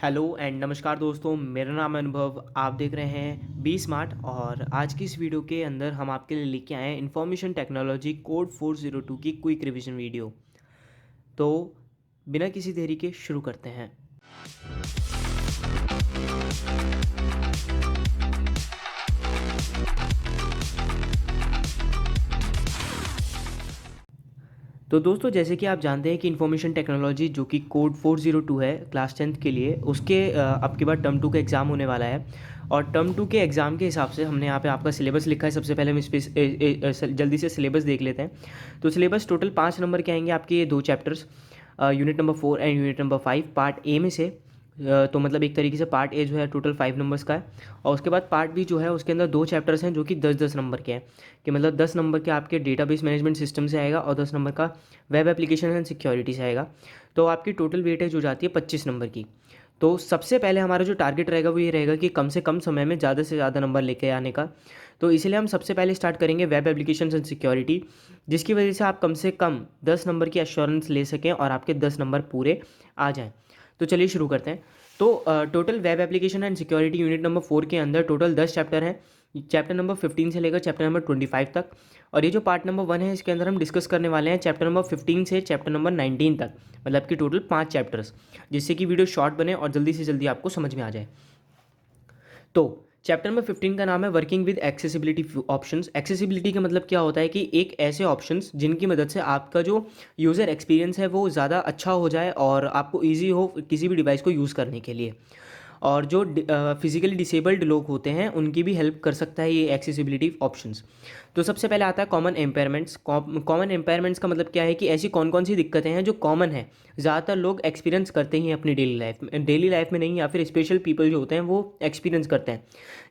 Hello and नमस्कार दोस्तों, मेरा नाम है अनुभव। आप देख रहे हैं बी स्मार्ट और आज की इस वीडियो के अंदर हम आपके लिए लेके आए हैं इंफॉर्मेशन टेक्नोलॉजी कोड 402 की क्विक रिवीजन वीडियो। तो बिना किसी देरी के शुरू करते हैं। तो दोस्तों, जैसे कि आप जानते हैं कि इन्फॉर्मेशन टेक्नोलॉजी जो कि कोड 402 है क्लास 10th के लिए, उसके अब के बाद टर्म 2 का एग्ज़ाम होने वाला है। और टर्म 2 के एग्ज़ाम के हिसाब से हमने यहाँ पे आपका सिलेबस लिखा है। सबसे पहले हम इस पे जल्दी से सिलेबस देख लेते हैं। तो सिलेबस टोटल 5 नंबर के आएंगे आपके, ये 2 chapters, unit number 4 and unit number 5 part A में से। तो मतलब एक तरीके से पार्ट ए जो है टोटल 5 नंबर्स का है। और उसके बाद पार्ट बी जो है उसके अंदर 2 चैप्टर्स हैं जो कि 10-10 नंबर के हैं। कि मतलब 10 नंबर के आपके डेटाबेस मैनेजमेंट सिस्टम से आएगा और 10 नंबर का वेब एप्लीकेशन एंड सिक्योरिटी से आएगा। तो आपकी टोटल वेटेज हो जाती है 25 नंबर की। तो सबसे पहले हमारा जो टारगेट रहेगा वो ये रहेगा कि कम से कम समय में ज़्यादा से ज़्यादा नंबर लेके आने का। तो इसीलिए हम सबसे पहले स्टार्ट करेंगे वेब एप्लीकेशन एंड सिक्योरिटी, जिसकी वजह से आप कम से कम 10 नंबर की एश्योरेंस ले सकें और आपके 10 नंबर पूरे आ जाएँ। तो चलिए शुरू करते हैं। तो total web application and security unit number 4 के अंदर टोटल 10 चैप्टर हैं। चैप्टर नंबर 15 से लेकर चैप्टर नंबर 25 तक। और ये जो पार्ट नंबर 1 है इसके अंदर हम डिस्कस करने वाले हैं चैप्टर नंबर 15 से चैप्टर नंबर 19 तक, मतलब कि टोटल 5 चैप्टर्स, जिससे कि वीडियो शॉर्ट बने और जल्दी से जल्दी आपको समझ में आ जाए। तो चैप्टर नंबर 15 का नाम है working with accessibility options. Accessibility का मतलब क्या होता है कि एक ऐसे ऑप्शंस जिनकी मदद से आपका जो यूज़र एक्सपीरियंस है वो ज़्यादा अच्छा हो जाए और आपको ईजी हो किसी भी डिवाइस को यूज़ करने के लिए। और जो फिजिकली डिसेबल्ड लोग होते हैं उनकी भी हेल्प कर सकता है ये एक्सेसिबिलिटी ऑप्शंस। तो सबसे पहले आता है कॉमन एम्पेयरमेंट्स। कॉमन एम्पेयरमेंट्स का मतलब क्या है कि ऐसी कौन कौन सी दिक्कतें हैं जो कॉमन है, ज़्यादातर लोग एक्सपीरियंस करते ही हैं अपनी डेली लाइफ में नहीं, या फिर स्पेशल पीपल जो होते हैं वो एक्सपीरियंस करते हैं।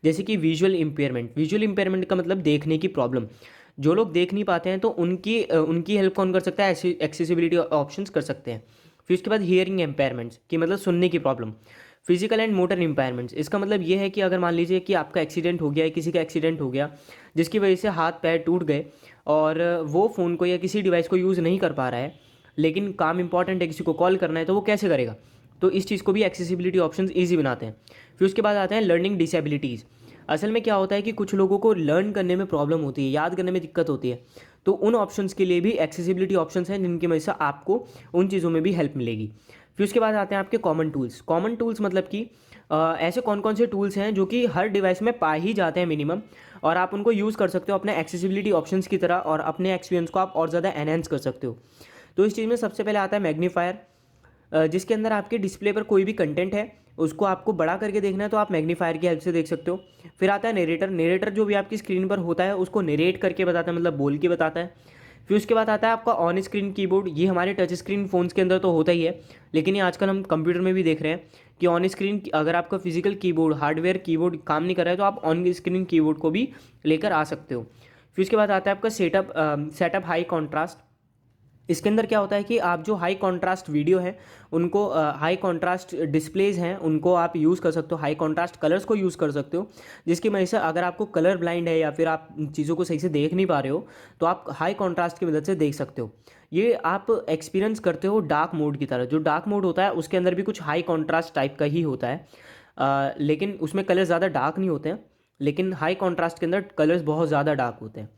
जैसे कि विजुअल इम्पेयरमेंट। विजुअल इम्पेयरमेंट का मतलब देखने की प्रॉब्लम। जो लोग देख नहीं पाते हैं तो उनकी हेल्प कौन कर सकता है? ऐसे एक्सेसिबिलिटी ऑप्शंस कर सकते हैं। फिर उसके बाद हियरिंग एम्पेयरमेंट्स की मतलब सुनने की problem. Physical and motor impairments, इसका मतलब ये है कि अगर मान लीजिए कि आपका एक्सीडेंट हो गया है, किसी का एक्सीडेंट हो गया जिसकी वजह से हाथ पैर टूट गए और वो फ़ोन को या किसी डिवाइस को यूज़ नहीं कर पा रहा है, लेकिन काम इंपॉर्टेंट है, किसी को कॉल करना है, तो वो कैसे करेगा? तो इस चीज़ को भी एक्सेसिबिलिटी ऑप्शंस ईजी बनाते हैं। फिर उसके बाद आते हैं लर्निंग डिसेबिलिटीज़। असल में क्या होता है कि कुछ लोगों को लर्न करने में प्रॉब्लम होती है, याद करने में दिक्कत होती है। तो उन ऑप्शंस के लिए भी एक्सेसिबिलिटी ऑप्शंस हैं जिनकी वजह से आपको उन चीज़ों में भी हेल्प मिलेगी। फिर उसके बाद आते हैं आपके कॉमन टूल्स। कॉमन टूल्स मतलब कि ऐसे कौन कौन से टूल्स हैं जो कि हर डिवाइस में पा ही जाते हैं मिनिमम, और आप उनको यूज़ कर सकते हो अपने एक्सेसिबिलिटी ऑप्शंस की तरह, और अपने एक्सपीरियंस को आप और ज़्यादा एनहेंस कर सकते हो। तो इस चीज़ में सबसे पहले आता है मैग्नीफायर, जिसके अंदर आपके डिस्प्ले पर कोई भी कंटेंट है उसको आपको बड़ा करके देखना है तो आप मैग्नीफायर की हेल्प से देख सकते हो। फिर आता है नरेटर। नरेटर जो भी आपकी स्क्रीन पर होता है उसको नरेट करके बताता है, मतलब बोल के बताता है। फिर उसके बाद आता है आपका ऑन स्क्रीन कीबोर्ड। ये हमारे टच स्क्रीन फ़ोन्स के अंदर तो होता ही है, लेकिन ये आजकल हम कंप्यूटर में भी देख रहे हैं कि ऑन स्क्रीन अगर आपका फिजिकल कीबोर्ड, हार्डवेयर कीबोर्ड काम नहीं कर रहा है तो आप ऑन स्क्रीन कीबोर्ड को भी लेकर आ सकते हो। फिर उसके बाद आता है आपका सेटअप हाई कॉन्ट्रास्ट। इसके अंदर क्या होता है कि आप जो हाई कॉन्ट्रास्ट वीडियो है उनको, हाई कॉन्ट्रास्ट डिस्प्लेज हैं उनको आप यूज़ कर सकते हो, हाई कॉन्ट्रास्ट कलर्स को यूज़ कर सकते हो, जिसकी वजह से अगर आपको कलर ब्लाइंड है या फिर आप चीज़ों को सही से देख नहीं पा रहे हो तो आप हाई कॉन्ट्रास्ट की मदद से देख सकते हो। ये आप एक्सपीरियंस करते हो डार्क मोड की तरह। जो डार्क मोड होता है उसके अंदर भी कुछ हाई कॉन्ट्रास्ट टाइप का ही होता है, लेकिन उसमें कलर ज़्यादा डार्क नहीं होते हैं, लेकिन हाई कॉन्ट्रास्ट के अंदर कलर्स बहुत ज़्यादा डार्क होते हैं।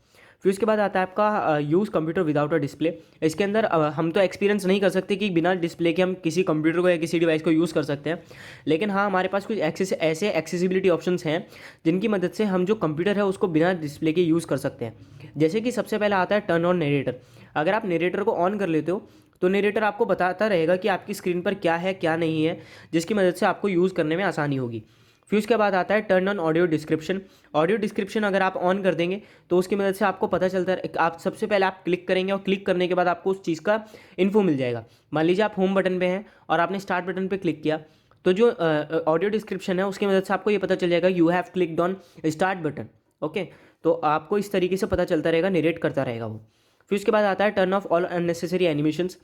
फिर उसके बाद आता है आपका use computer without a display. इसके अंदर हम तो एक्सपीरियंस नहीं कर सकते कि बिना डिस्प्ले के हम किसी कंप्यूटर को या किसी डिवाइस को यूज़ कर सकते हैं, लेकिन हाँ हमारे पास कुछ ऐसे एक्सेसिबिलिटी ऑप्शंस हैं जिनकी मदद से हम जो कंप्यूटर है उसको बिना डिस्प्ले के यूज़ कर सकते हैं। जैसे कि सबसे पहला आता है टर्न ऑन नरेटर। अगर आप नरेटर को ऑन कर लेते हो तो नरेटर आपको बताता रहेगा कि आपकी स्क्रीन पर क्या है क्या नहीं है, जिसकी मदद से आपको यूज़ करने में आसानी होगी। फिर उसके बाद आता है turn on audio description. Audio description अगर आप ऑन कर देंगे तो उसकी मदद से आपको पता चलता है, आप सबसे पहले आप क्लिक करेंगे और क्लिक करने के बाद आपको उस चीज़ का इन्फो मिल जाएगा। मान लीजिए आप होम बटन पे हैं और आपने स्टार्ट बटन पे क्लिक किया, तो जो ऑडियो डिस्क्रिप्शन है उसकी मदद से आपको ये पता चल जाएगा you have clicked on start button. Okay, तो आपको इस तरीके से पता चलता रहेगा, नरेट करता रहेगा वो। फिर उसके बाद आता है turn off all unnecessary animations.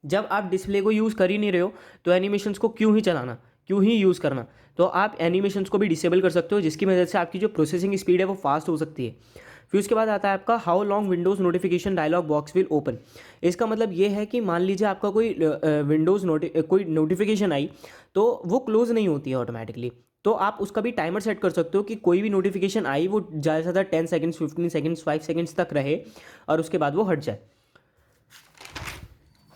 जब आप डिस्प्ले को यूज़ कर ही नहीं रहे हो तो एनिमेशंस को क्यों ही चलाना, क्यों ही यूज़ करना। तो आप एनिमेशंस को भी डिसेबल कर सकते हो, जिसकी वजह से आपकी जो प्रोसेसिंग स्पीड है वो फास्ट हो सकती है। फिर उसके बाद आता है आपका how long Windows notification dialog box will open. इसका मतलब ये है कि मान लीजिए आपका कोई विंडोज़ कोई नोटिफिकेशन आई तो वो क्लोज़ नहीं होती है ऑटोमेटिकली। तो आप उसका भी टाइमर सेट कर सकते हो कि कोई भी नोटिफिकेशन आई वो ज़्यादा से ज़्यादा 10 सेकंड्स, 15 सेकंड्स, 5 सेकंड्स तक रहे और उसके बाद वो हट जाए।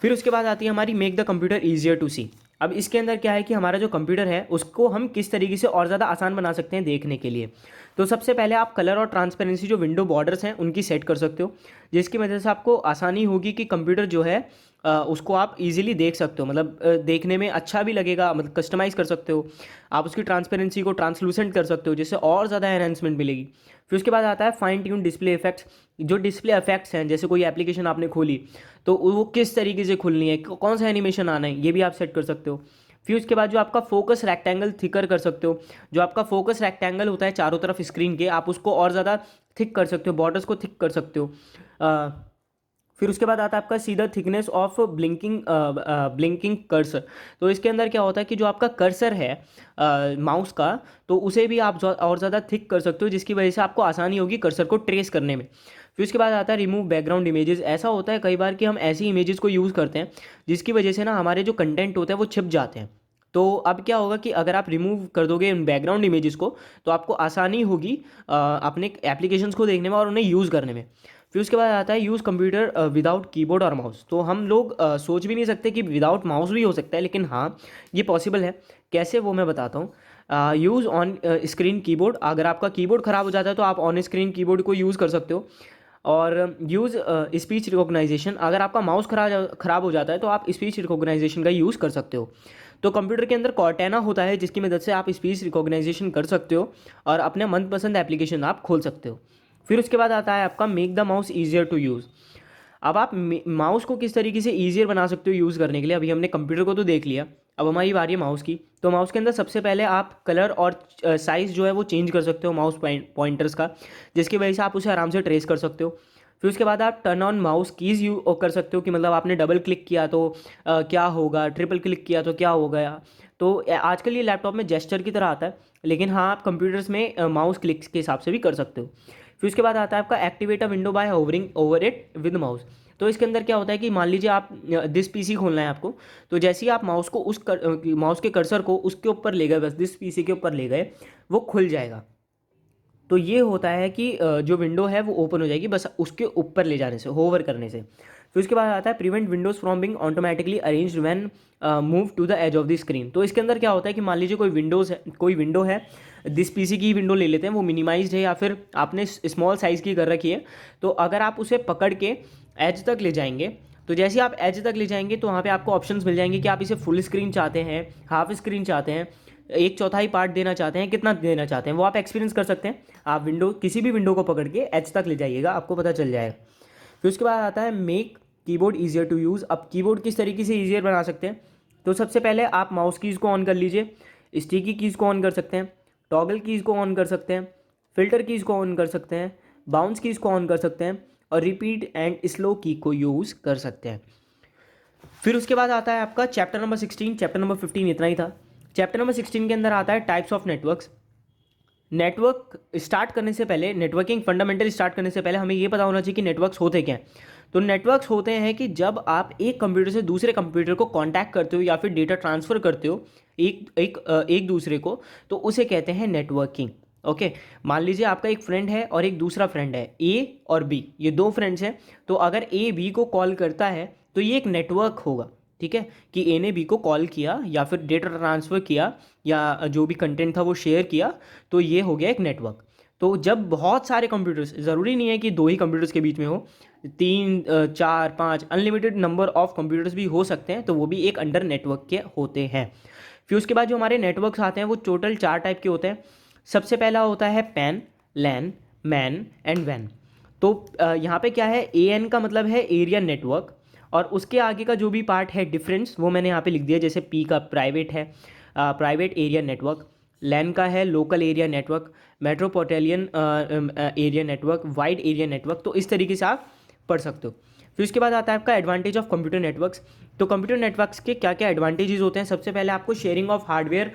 फिर उसके बाद आती है हमारी make the computer easier to see. अब इसके अंदर क्या है कि हमारा जो कंप्यूटर है उसको हम किस तरीके से और ज़्यादा आसान बना सकते हैं देखने के लिए। तो सबसे पहले आप कलर और ट्रांसपेरेंसी जो विंडो बॉर्डर्स हैं उनकी सेट कर सकते हो, जिसकी वजह से आपको आसानी होगी कि कंप्यूटर जो है उसको आप इजीली देख सकते हो, मतलब देखने में अच्छा भी लगेगा, मतलब कस्टमाइज़ कर सकते हो। आप उसकी ट्रांसपेरेंसी को ट्रांसलूसेंट कर सकते हो जिससे और ज़्यादा एनहेंसमेंट मिलेगी। फिर उसके बाद आता है फाइन ट्यून डिस्प्ले इफेक्ट्स। जो डिस्प्ले इफेक्ट्स हैं, जैसे कोई एप्लीकेशन आपने खोली तो वो किस तरीके से खुलनी है, कौन सा एनिमेशन आना है, ये भी आप सेट कर सकते हो। फिर उसके बाद जो आपका फोकस रेक्टेंगल थिकर कर सकते हो। जो आपका फोकस रेक्टेंगल होता है चारों तरफ स्क्रीन के, आप उसको और ज़्यादा थिक कर सकते हो, बॉर्डर्स को थिक कर सकते हो। फिर उसके बाद आता है आपका सीधा थिकनेस ऑफ ब्लिंकिंग कर्सर। तो इसके अंदर क्या होता है कि जो आपका कर्सर है माउस का, तो उसे भी आप और ज़्यादा थिक कर सकते हो, जिसकी वजह से आपको आसानी होगी कर्सर को ट्रेस करने में। फिर उसके बाद आता है रिमूव बैकग्राउंड इमेजेस। ऐसा होता है कई बार कि हम ऐसी इमेजेस को यूज़ करते हैं जिसकी वजह से ना हमारे जो कंटेंट होते हैं वो छिप जाते हैं। तो अब क्या होगा कि अगर आप रिमूव कर दोगे इन बैकग्राउंड इमेजेस को तो आपको आसानी होगी अपने एप्लीकेशंस को देखने में और उन्हें यूज़ करने में। फिर उसके बाद आता है यूज़ कंप्यूटर विदाउट कीबोर्ड और माउस। तो हम लोग सोच भी नहीं सकते कि विदाउट माउस भी हो सकता है, लेकिन हाँ ये पॉसिबल है। कैसे, वो मैं बताता हूँ। Use on screen keyboard. अगर आपका कीबोर्ड ख़राब हो जाता है तो आप ऑन स्क्रीन कीबोर्ड को यूज़ कर सकते हो। और यूज़ स्पीच रिकॉग्नाइजेशन। अगर आपका माउस ख़राब हो जाता है तो आप स्पीच रिकॉग्नाइजेशन का यूज़ कर सकते हो। तो कंप्यूटर के अंदर कॉर्टेना होता है जिसकी मदद से आप स्पीच रिकॉग्नाइजेशन कर सकते हो और अपने मनपसंद एप्लीकेशन आप खोल सकते हो। फिर उसके बाद आता है आपका make the mouse easier to use. अब आप माउस को किस तरीके से ईजियर बना सकते हो यूज़ करने के लिए। अभी हमने कंप्यूटर को तो देख लिया, अब हमारी बारी है माउस की। तो माउस के अंदर सबसे पहले आप कलर और साइज़ जो है वो चेंज कर सकते हो माउस पॉइंटर्स का, जिसकी वजह से आप उसे आराम से ट्रेस कर सकते हो। फिर उसके बाद आप turn on mouse keys you कर सकते हो कि मतलब आपने डबल क्लिक किया तो क्या होगा, ट्रिपल क्लिक किया तो क्या हो गया। तो आजकल ये लैपटॉप में जेस्चर की तरह आता है, लेकिन हाँ आप कंप्यूटर्स में माउस क्लिक्स के हिसाब से भी कर सकते हो। फिर उसके बाद आता है आपका activate a window by hovering over it with mouse. तो इसके अंदर क्या होता है कि मान लीजिए आप दिस पीसी खोलना है आपको, तो जैसे ही आप माउस को माउस के कर्सर को उसके ऊपर ले गए, बस दिस पीसी के ऊपर ले गए, वो खुल जाएगा। तो ये होता है कि जो विंडो है वो ओपन हो जाएगी बस उसके ऊपर ले जाने से, होवर करने से। फिर उसके बाद आता है prevent windows from being automatically arranged when move to the edge of the screen. तो इसके अंदर क्या होता है कि मान लीजिए कोई विंडो है, दिस पीसी की विंडो ले लेते हैं, वो मिनिमाइज्ड है या फिर आपने स्मॉल साइज़ की कर रखी है। तो अगर आप उसे पकड़ के एज तक ले जाएंगे, तो जैसे ही आप एज तक ले जाएंगे तो वहाँ पे आपको ऑप्शंस मिल जाएंगे कि आप इसे फुल स्क्रीन चाहते हैं, हाफ स्क्रीन चाहते हैं, एक चौथाई पार्ट देना चाहते हैं, कितना देना चाहते हैं, वो आप एक्सपीरियंस कर सकते हैं। आप किसी भी विंडो को पकड़ के एज तक ले जाइएगा, आपको पता चल जाएगा। फिर उसके बाद आता है make keyboard easier to use. अब कीबोर्ड किस तरीके से ईजियर बना सकते हैं, तो सबसे पहले आप माउस कीज़ को ऑन कर लीजिए, स्टिकी कीज़ को ऑन कर सकते हैं, टॉगल कीज़ को ऑन कर सकते हैं, फिल्टर कीज़ को ऑन कर सकते हैं, बाउंस कीज़ को ऑन कर सकते हैं और रिपीट एंड स्लो की को यूज़ कर सकते हैं। फिर उसके बाद आता है आपका चैप्टर नंबर 16। चैप्टर नंबर 15 इतना ही था। चैप्टर नंबर 16 के अंदर आता है types of networks. Network start करने से पहले, नेटवर्किंग फंडामेंटल स्टार्ट करने से पहले हमें ये पता होना चाहिए कि नेटवर्क्स होते क्या हैं। तो नेटवर्क्स होते हैं कि जब आप एक कंप्यूटर से दूसरे कंप्यूटर को कांटेक्ट करते हो या फिर डेटा ट्रांसफ़र करते हो एक दूसरे को, तो उसे कहते हैं नेटवर्किंग। ओके, मान लीजिए आपका एक फ्रेंड है और एक दूसरा फ्रेंड है, ए और बी, ये दो फ्रेंड्स हैं। तो अगर ए बी को कॉल करता है तो ये एक नेटवर्क होगा, ठीक है, कि ए ने बी को कॉल किया या फिर डेटा ट्रांसफ़र किया या जो भी कंटेंट था वो शेयर किया, तो ये हो गया एक नेटवर्क। तो जब बहुत सारे कंप्यूटर्स, ज़रूरी नहीं है कि दो ही कंप्यूटर्स के बीच में हो, 3 4 5 अनलिमिटेड नंबर ऑफ कंप्यूटर्स भी हो सकते हैं, तो वो भी एक अंडर नेटवर्क के होते हैं। फिर उसके बाद जो हमारे नेटवर्क्स आते हैं वो टोटल 4 टाइप के होते हैं। सबसे पहला होता है पैन, लैन, मैन एंड वैन। तो यहाँ पे क्या है, ए एन का मतलब है एरिया नेटवर्क, और उसके आगे का जो भी पार्ट है डिफरेंस वो मैंने यहाँ पे लिख दिया। जैसे पी का प्राइवेट है, प्राइवेट एरिया नेटवर्क, लैन का है local area network, metropolitan area network, wide area network. तो इस तरीके से आप पढ़ सकते हो। फिर उसके बाद आता है आपका एडवांटेज ऑफ कंप्यूटर नेटवर्क्स। तो कंप्यूटर नेटवर्क्स के क्या क्या एडवांटेजेस होते हैं। सबसे पहले आपको sharing of hardware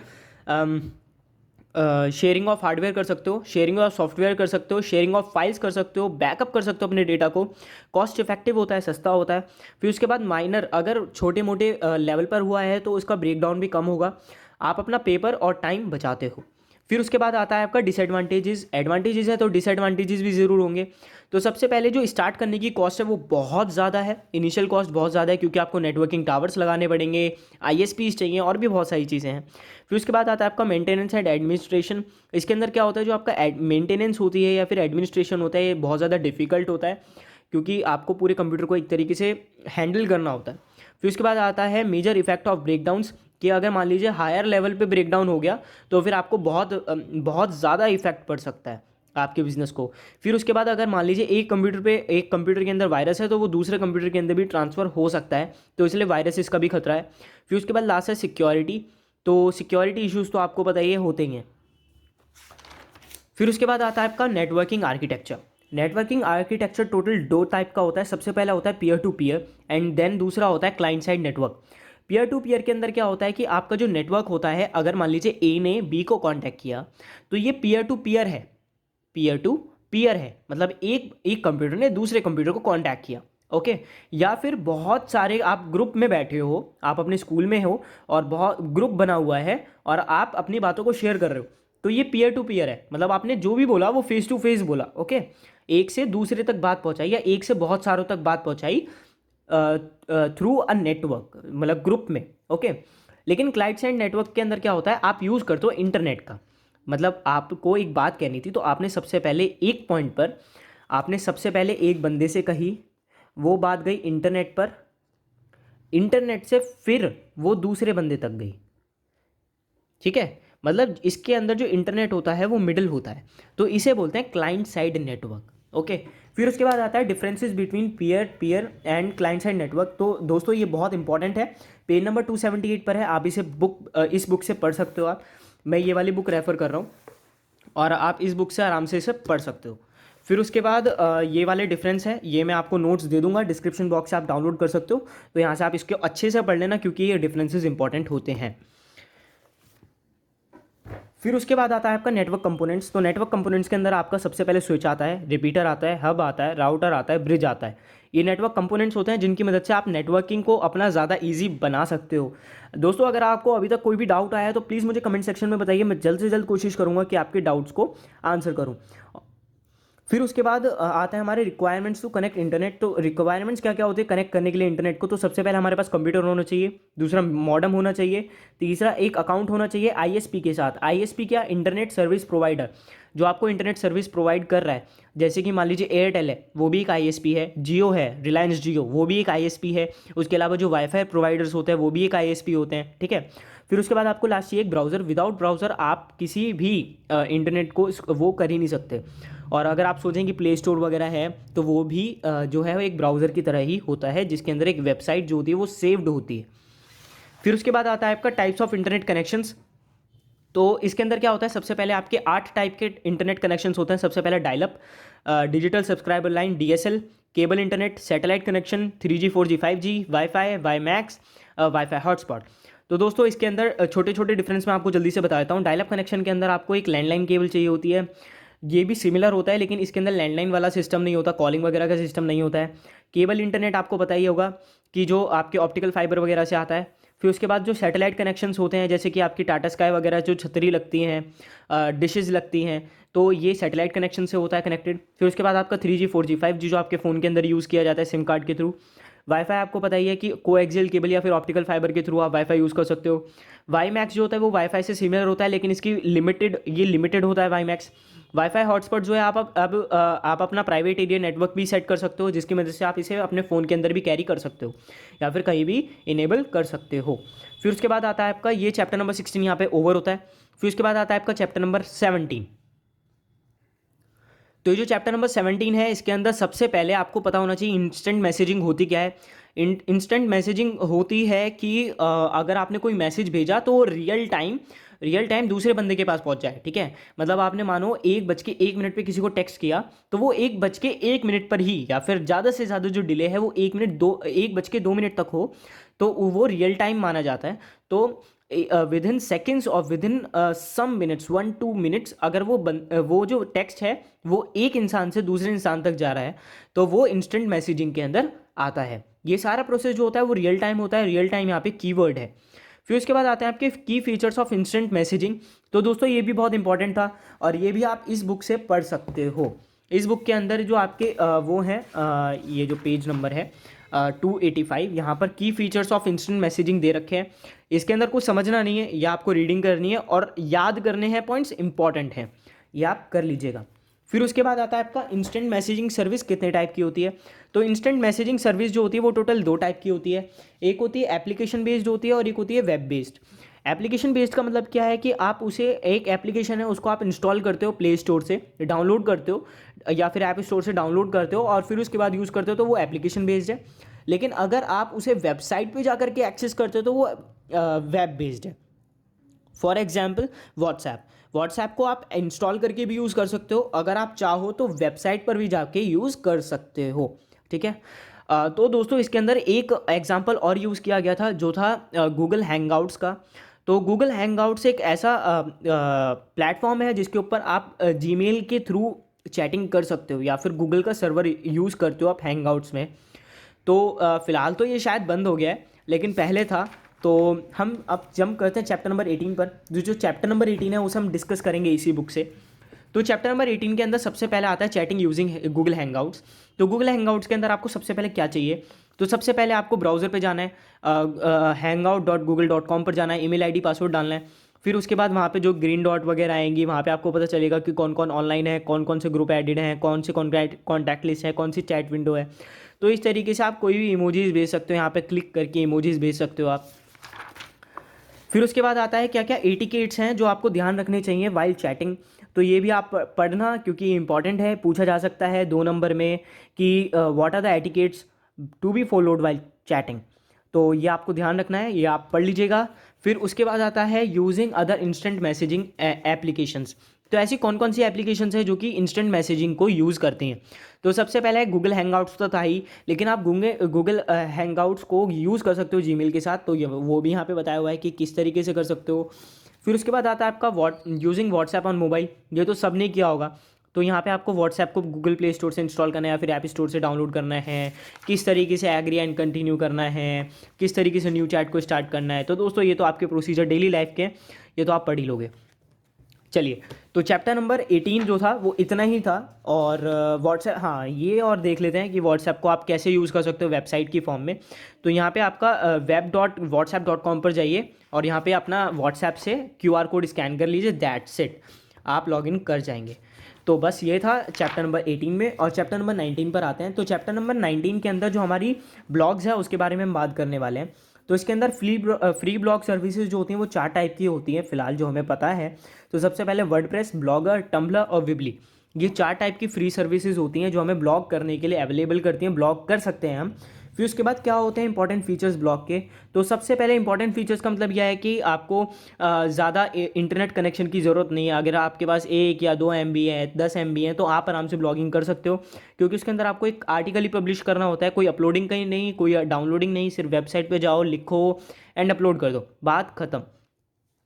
sharing of hardware कर सकते हो, शेयरिंग ऑफ सॉफ्टवेयर कर सकते हो, शेयरिंग ऑफ फाइल्स कर सकते हो, बैकअप कर सकते हो अपने डेटा को। कॉस्ट इफेक्टिव होता है, सस्ता होता है। फिर उसके बाद माइनर, अगर छोटे मोटे लेवल पर हुआ है तो उसका ब्रेकडाउन भी कम होगा, आप अपना पेपर और टाइम बचाते हो। फिर उसके बाद आता है आपका डिसएडवांटेजेस। एडवांटेजेस है तो डिसएडवांटेजेस भी ज़रूर होंगे। तो सबसे पहले जो स्टार्ट करने की कॉस्ट है वो बहुत ज़्यादा है, इनिशियल कॉस्ट बहुत ज़्यादा है, क्योंकि आपको नेटवर्किंग टावर्स लगाने पड़ेंगे, आईएसपीज चाहिए और भी बहुत सारी चीज़ें हैं। फिर उसके बाद आता है आपका मेंटेनेंस एंड एडमिनिस्ट्रेशन। इसके अंदर क्या होता है, जो आपका मेंटेनेंस होती है या फिर एडमिनिस्ट्रेशन होता है, ये बहुत ज़्यादा डिफिकल्ट होता है, क्योंकि आपको पूरे कंप्यूटर को एक तरीके से हैंडल करना होता है। फिर उसके बाद आता है मेजर इफेक्ट ऑफ ब्रेकडाउन्स, कि अगर मान लीजिए हायर लेवल पे ब्रेकडाउन हो गया तो फिर आपको बहुत ज़्यादा इफेक्ट पड़ सकता है आपके बिजनेस को। फिर उसके बाद अगर मान लीजिए एक कंप्यूटर के अंदर वायरस है तो वो दूसरे कंप्यूटर के अंदर भी ट्रांसफ़र हो सकता है, तो इसलिए वायरसेस का भी खतरा है। फिर उसके बाद लास्ट है सिक्योरिटी। तो सिक्योरिटी इश्यूज़ तो आपको पता ही है, होते ही हैं। फिर उसके बाद आता है आपका networking architecture. Networking architecture total दो टाइप का होता है। सबसे पहला होता है peer to peer and then दूसरा होता है client side network. Peer to peer के अंदर क्या होता है कि आपका जो नेटवर्क होता है, अगर मान लीजिए ए ने बी को कांटेक्ट किया तो ये पीयर टू पीयर है। पीयर टू पीयर है मतलब एक कंप्यूटर ने दूसरे कंप्यूटर को कांटेक्ट किया, ओके। या फिर बहुत सारे आप ग्रुप में बैठे हो, आप अपने स्कूल में हो और बहुत ग्रुप बना हुआ है और आप अपनी बातों को शेयर कर रहे हो, तो ये पीयर टू पीयर है। मतलब आपने जो भी बोला वो फेस टू फेस बोला, ओके। एक से दूसरे तक बात पहुंचाई या एक से बहुत सारों तक बात पहुंचाई थ्रू अ नेटवर्क, मतलब ग्रुप में, ओके। लेकिन क्लाइंट साइड नेटवर्क के अंदर क्या होता है, आप यूज़ करते हो इंटरनेट का। मतलब आपको एक बात कहनी थी तो आपने सबसे पहले एक पॉइंट पर आपने सबसे पहले एक बंदे से कही, वो बात गई इंटरनेट पर, इंटरनेट से फिर वो दूसरे बंदे तक गई, ठीक है। मतलब इसके अंदर जो इंटरनेट होता है वो मिडल होता है, तो इसे बोलते हैं क्लाइंट साइड नेटवर्क, ओके। फिर उसके बाद आता है differences between peer and client side network. तो दोस्तों ये बहुत इंपॉर्टेंट है, पेज नंबर 278 पर है, आप इस बुक से पढ़ सकते हो। आप, मैं ये वाली बुक रेफ़र कर रहा हूँ और आप इस बुक से आराम से इसे पढ़ सकते हो। फिर उसके बाद ये वाले डिफरेंस है, ये मैं आपको नोट्स दे दूंगा, डिस्क्रिप्शन बॉक्स से आप डाउनलोड कर सकते हो, तो यहाँ से आप इसके अच्छे से पढ़ लेना, क्योंकि ये डिफरेंसेस इंपॉर्टेंट होते हैं। फिर उसके बाद आता है आपका नेटवर्क कंपोनेंट्स। तो नेटवर्क कंपोनेंट्स के अंदर आपका सबसे पहले स्विच आता है, रिपीटर आता है, हब आता है, राउटर आता है, ब्रिज आता है। ये नेटवर्क कंपोनेंट्स होते हैं जिनकी मदद से आप नेटवर्किंग को अपना ज़्यादा इजी बना सकते हो। दोस्तों अगर आपको अभी तक कोई भी डाउट आया है तो प्लीज़ मुझे कमेंट सेक्शन में बताइए, मैं जल्द से जल्द कोशिश करूँगा कि आपके डाउट्स को आंसर करूँ। फिर उसके बाद आता है हमारे रिक्वायरमेंट्स टू कनेक्ट इंटरनेट। तो रिक्वायरमेंट्स क्या क्या होते हैं कनेक्ट करने के लिए इंटरनेट को? तो सबसे पहले हमारे पास कंप्यूटर होना चाहिए, दूसरा मॉडेम होना चाहिए, तीसरा एक अकाउंट होना चाहिए आईएसपी के साथ। आईएसपी क्या? इंटरनेट सर्विस प्रोवाइडर, जो आपको इंटरनेट सर्विस प्रोवाइड कर रहा है। जैसे कि मान लीजिए एयरटेल है, वो भी एक आईएसपी है, जियो है, रिलायंस जियो, वो भी एक आईएसपी है। उसके अलावा जो वाईफाई प्रोवाइडर्स होते हैं वो भी एक आईएसपी होते हैं, ठीक है। फिर उसके बाद आपको लास्ट चाहिए एक ब्राउज़र। विदाउट ब्राउज़र आप किसी भी इंटरनेट को वो कर ही नहीं सकते। और अगर आप सोचें कि प्ले स्टोर वगैरह है तो वो भी जो है वो एक ब्राउज़र की तरह ही होता है, जिसके अंदर एक वेबसाइट जो होती है वो सेव्ड होती है। फिर उसके बाद आता है आपका टाइप्स ऑफ इंटरनेट कनेक्शंस। तो इसके अंदर क्या होता है, सबसे पहले आपके 8 टाइप के इंटरनेट कनेक्शंस होते हैं। सबसे पहले dial-up, digital subscriber line, DSL, cable internet, satellite connection, 3G 4G 5G, wifi, WiMAX, wifi hotspot. तो दोस्तों इसके अंदर छोटे छोटे डिफरेंस मैं आपको जल्दी से बता देता हूँ। डायलअप कनेक्शन के अंदर आपको एक लैंडलाइन केबल चाहिए होती है, ये भी सिमिलर होता है लेकिन इसके अंदर लैंडलाइन वाला सिस्टम नहीं होता, कॉलिंग वगैरह का सिस्टम नहीं होता है। केबल इंटरनेट आपको पता ही होगा कि जो आपके ऑप्टिकल फाइबर वगैरह से आता है। फिर उसके बाद जो सैटेलाइट कनेक्शंस होते हैं, जैसे कि आपकी टाटा स्काई वगैरह जो छतरी लगती हैं, डिशेज़ लगती हैं, तो ये सैटेलाइट कनेक्शन से होता है कनेक्टेड। फिर उसके बाद आपका 3G 4G 5G जो आपके फ़ोन के अंदर यूज़ किया जाता है सिम कार्ड के थ्रू। वाईफाई आपको पता ही है कि कोएक्सियल केबल या फिर ऑप्टिकल फाइबर के थ्रू आप वाईफाई यूज़ कर सकते हो। वाई मैक्स जो होता है वो वाईफाई से सिमिलर होता है लेकिन इसकी लिमिटेड होता है वाई मैक्स। वाईफाई हॉटस्पॉट जो है आप अपना प्राइवेट एरिया नेटवर्क भी सेट कर सकते हो, जिसकी मदद से आप इसे अपने फ़ोन के अंदर भी कैरी कर सकते हो या फिर कहीं भी इनेबल कर सकते हो। फिर उसके बाद आता है आपका ये चैप्टर नंबर 16 यहाँ पे ओवर होता है। फिर उसके बाद आता है आपका चैप्टर नंबर 17। तो ये जो चैप्टर नंबर 17 है इसके अंदर सबसे पहले आपको पता होना चाहिए इंस्टेंट मैसेजिंग होती क्या है। इंस्टेंट मैसेजिंग होती है कि अगर आपने कोई मैसेज भेजा तो रियल टाइम दूसरे बंदे के पास पहुंच जाए, ठीक है। मतलब आपने मानो 1:01 पे किसी को टेक्स्ट किया तो वो 1:01 पर ही, या फिर ज़्यादा से ज़्यादा जो डिले है वो 1:02 तक हो तो वो रियल टाइम माना जाता है। तो विद इन सेकेंड्स और within some minutes 1-2 minutes अगर वो जो टेक्स्ट है वो एक इंसान से दूसरे इंसान तक जा रहा है तो वो इंस्टेंट मैसेजिंग के अंदर आता है। ये सारा प्रोसेस जो होता है वो रियल टाइम होता है। रियल टाइम यहाँ पे कीवर्ड है। फिर उसके बाद आते हैं आपके की फीचर्स ऑफ इंस्टेंट मैसेजिंग। तो दोस्तों ये भी बहुत इंपॉर्टेंट था और ये भी आप इस बुक से पढ़ सकते हो। इस बुक के अंदर जो आपके वो हैं ये जो पेज नंबर है 285, यहाँ पर की फीचर्स ऑफ इंस्टेंट मैसेजिंग दे रखे हैं। इसके अंदर कुछ समझना नहीं है, या आपको रीडिंग करनी है और याद करने हैं, पॉइंट्स इंपॉर्टेंट हैं, ये आप कर लीजिएगा। फिर उसके बाद आता है आपका इंस्टेंट मैसेजिंग सर्विस कितने टाइप की होती है। तो इंस्टेंट मैसेजिंग सर्विस जो होती है वो टोटल 2 टाइप की होती है। एक होती है एप्लीकेशन बेस्ड होती है और एक होती है वेब बेस्ड। एप्लीकेशन बेस्ड का मतलब क्या है कि आप उसे एक एप्लीकेशन है उसको आप इंस्टॉल करते हो प्ले स्टोर से, डाउनलोड करते हो या फिर ऐप स्टोर से डाउनलोड करते हो और फिर उसके बाद यूज़ करते हो, तो वो एप्लीकेशन बेस्ड है। लेकिन अगर आप उसे वेबसाइट पे जाकर के एक्सेस करते हो तो वो वेब बेस्ड है। फॉर एग्जाम्पल व्हाट्सएप को आप इंस्टॉल करके भी यूज़ कर सकते हो, अगर आप चाहो तो वेबसाइट पर भी जाके यूज़ कर सकते हो। ठीक है। तो दोस्तों इसके अंदर एक एग्जांपल और यूज़ किया गया था जो था गूगल हैंगआउट्स का। तो गूगल हैंगआउट्स एक ऐसा प्लेटफॉर्म है जिसके ऊपर आप जीमेल के थ्रू चैटिंग कर सकते हो या फिर गूगल का सर्वर यूज़ करते हो आप हैंगआउट्स में। तो फ़िलहाल तो ये शायद बंद हो गया है लेकिन पहले था। तो हम अब जंप करते हैं चैप्टर नंबर 18 पर। जो चैप्टर नंबर 18 है उसे हम डिस्कस करेंगे इसी बुक से। तो चैप्टर नंबर 18 के अंदर सबसे पहले आता है चैटिंग यूजिंग गूगल हैंगआउट्स। तो गूगल हैंगआउट्स के अंदर आपको सबसे पहले क्या चाहिए, तो सबसे पहले आपको ब्राउज़र पे जाना है, hangout.google.com पर जाना है, ईमेल आईडी पासवर्ड डालना है। फिर उसके बाद वहाँ पे जो ग्रीन डॉट वगैरह आएंगी वहाँ पे आपको पता चलेगा कि कौन कौन ऑनलाइन है, कौन कौन से ग्रुप एडिड हैं, कौन से कॉन्टैक्ट लिस्ट है, कौन सी चैट विंडो है। तो इस तरीके से आप कोई भी इमोजीज भेज सकते हो, यहाँ पे क्लिक करके इमोजीज भेज सकते हो आप। फिर उसके बाद आता है क्या क्या एटिकेट्स हैं जो आपको ध्यान रखने चाहिए वाइल चैटिंग। तो ये भी आप पढ़ना क्योंकि इंपॉर्टेंट है, पूछा जा सकता है 2 नंबर में कि what are the etiquettes to be followed while chatting. तो ये आपको ध्यान रखना है, ये आप पढ़ लीजिएगा। फिर उसके बाद आता है using other instant messaging applications. तो ऐसी कौन कौन सी एप्लीकेशंस है जो कि इंस्टेंट मैसेजिंग को यूज़ करती हैं। तो सबसे पहले है गूगल हैंगआउट्स तो था ही, लेकिन आप गूगल हैंगआउट्स को यूज़ कर सकते हो जीमेल के साथ। तो ये वो भी यहाँ पे बताया हुआ है कि किस तरीके से कर सकते हो। फिर उसके बाद आता है आपका यूजिंग व्हाट्सएप ऑन मोबाइल। ये तो सब ने किया होगा। तो यहाँ पे आपको व्हाट्सएप को गूगल प्ले स्टोर से इंस्टॉल करना है या फिर ऐप स्टोर से डाउनलोड करना है, किस तरीके से एग्री एंड कंटिन्यू करना है, किस तरीके से न्यू चैट को स्टार्ट करना है। तो दोस्तों ये तो आपके प्रोसीजर डेली लाइफ के, ये तो आप पढ़ ही लोगे। चलिए, तो चैप्टर नंबर 18 जो था वो इतना ही था। और व्हाट्सएप, हाँ ये और देख लेते हैं कि व्हाट्सएप को आप कैसे यूज़ कर सकते हो वेबसाइट की फॉर्म में। तो यहाँ पे आपका web.whatsapp.com पर जाइए और यहाँ पे अपना व्हाट्सएप से QR कोड स्कैन कर लीजिए, दैट्स इट, आप लॉगिन कर जाएंगे। तो बस ये था चैप्टर नंबर 18 में। और चैप्टर नंबर 19 पर आते हैं। तो चैप्टर नंबर 19 के अंदर जो हमारी ब्लॉग्स है उसके बारे में हम बात करने वाले हैं। तो इसके अंदर फ्री ब्लॉग सर्विसेज जो होती हैं वो 4 टाइप की होती हैं फिलहाल जो हमें पता है। तो सबसे पहले वर्डप्रेस, ब्लॉगर, टम्बलर और विबली, ये 4 टाइप की फ्री सर्विसेज होती हैं जो हमें ब्लॉग करने के लिए अवेलेबल करती हैं, ब्लॉग कर सकते हैं हम। फिर उसके बाद क्या होते हैं इंपॉर्टेंट फीचर्स ब्लॉग के। तो सबसे पहले इंपॉर्टेंट फीचर्स का मतलब यह है कि आपको ज़्यादा इंटरनेट कनेक्शन की ज़रूरत नहीं है। अगर आपके पास 1 या 2 MB है, 10 MB है, तो आप आराम से ब्लॉगिंग कर सकते हो क्योंकि उसके अंदर आपको एक आर्टिकल ही पब्लिश करना होता है, कोई अपलोडिंग कहीं नहीं, कोई डाउनलोडिंग नहीं, सिर्फ वेबसाइट पर जाओ, लिखो एंड अपलोड कर दो, बात ख़त्म।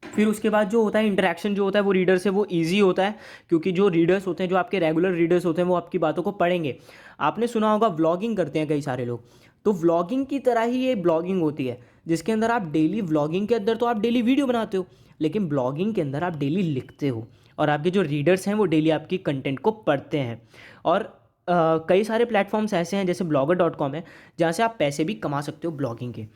फिर उसके बाद जो होता है इंटरेक्शन जो होता है वो रीडर से वो इजी होता है क्योंकि जो रीडर्स होते हैं, जो आपके रेगुलर रीडर्स होते हैं, वो आपकी बातों को पढ़ेंगे। आपने सुना होगा व्लॉगिंग करते हैं कई सारे लोग, तो व्लॉगिंग की तरह ही ये ब्लॉगिंग होती है जिसके अंदर आप डेली, व्लॉगिंग के अंदर तो आप डेली वीडियो बनाते हो, लेकिन ब्लॉगिंग के अंदर आप डेली लिखते हो और आपके जो रीडर्स हैं वो डेली आपकी कंटेंट को पढ़ते हैं। और कई सारे प्लेटफॉर्म्स ऐसे हैं जैसे blogger.com है जहाँ से आप पैसे भी कमा सकते हो ब्लॉगिंग के।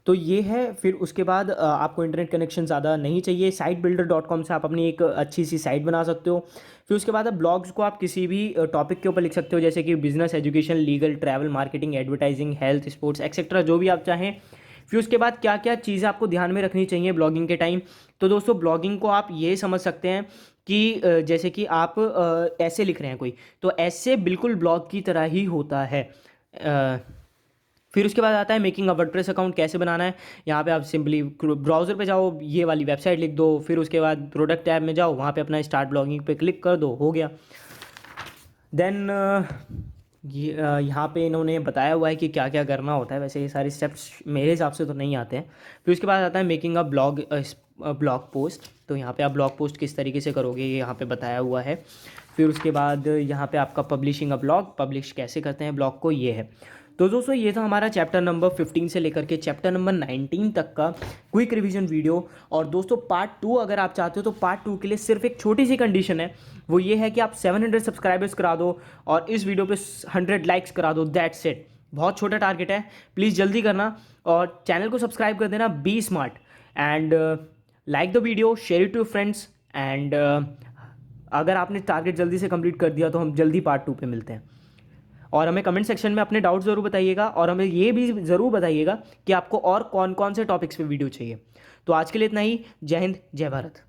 तो ये है। फिर उसके बाद आपको इंटरनेट कनेक्शन ज़्यादा नहीं चाहिए। साइट builder.com से आप अपनी एक अच्छी सी साइट बना सकते हो। फिर उसके बाद ब्लॉग्स को आप किसी भी टॉपिक के ऊपर लिख सकते हो जैसे कि business, education, legal, travel, marketing, advertising, health, sports etcetera, जो भी आप चाहें। फिर उसके बाद क्या क्या चीज़ें आपको ध्यान में रखनी चाहिए ब्लॉगिंग के टाइम। तो दोस्तों ब्लॉगिंग को आप ये समझ सकते हैं कि जैसे कि आप ऐसे लिख रहे हैं कोई, तो ऐसे बिल्कुल ब्लॉग की तरह ही होता है। फिर उसके बाद आता है मेकिंग अ वर्डप्रेस अकाउंट कैसे बनाना है। यहाँ पे आप सिंपली ब्राउज़र पे जाओ, ये वाली वेबसाइट लिख दो, फिर उसके बाद प्रोडक्ट टैब में जाओ, वहाँ पे अपना स्टार्ट ब्लॉगिंग पे क्लिक कर दो, हो गया। देन ये यहाँ पे इन्होंने बताया हुआ है कि क्या क्या करना होता है। वैसे ये सारे स्टेप्स मेरे हिसाब से तो नहीं आते हैं। फिर उसके बाद आता है मेकिंग अ ब्लॉग पोस्ट। तो यहाँ पे आप ब्लॉग पोस्ट किस तरीके से करोगे ये यहाँ पे बताया हुआ है। फिर उसके बाद यहाँ पे आपका पब्लिशिंग अ ब्लॉग, पब्लिश कैसे करते हैं ब्लॉग को, ये है। तो दोस्तों ये था हमारा चैप्टर नंबर 15 से लेकर के चैप्टर नंबर 19 तक का क्विक रिवीजन वीडियो। और दोस्तों पार्ट 2 अगर आप चाहते हो तो पार्ट 2 के लिए सिर्फ एक छोटी सी कंडीशन है, वो ये है कि आप 700 सब्सक्राइबर्स करा दो और इस वीडियो पे 100 लाइक्स करा दो। That's it. बहुत छोटा टारगेट है, प्लीज़ जल्दी करना और चैनल को सब्सक्राइब कर देना। Be smart and like the video, share it to friends and अगर आपने टारगेट जल्दी से कंप्लीट कर दिया तो हम जल्दी पार्ट 2 पे मिलते हैं। और हमें कमेंट सेक्शन में अपने डाउट ज़रूर बताइएगा और हमें ये भी ज़रूर बताइएगा कि आपको और कौन कौन से टॉपिक्स पे वीडियो चाहिए। तो आज के लिए इतना ही। जय हिंद, जय भारत।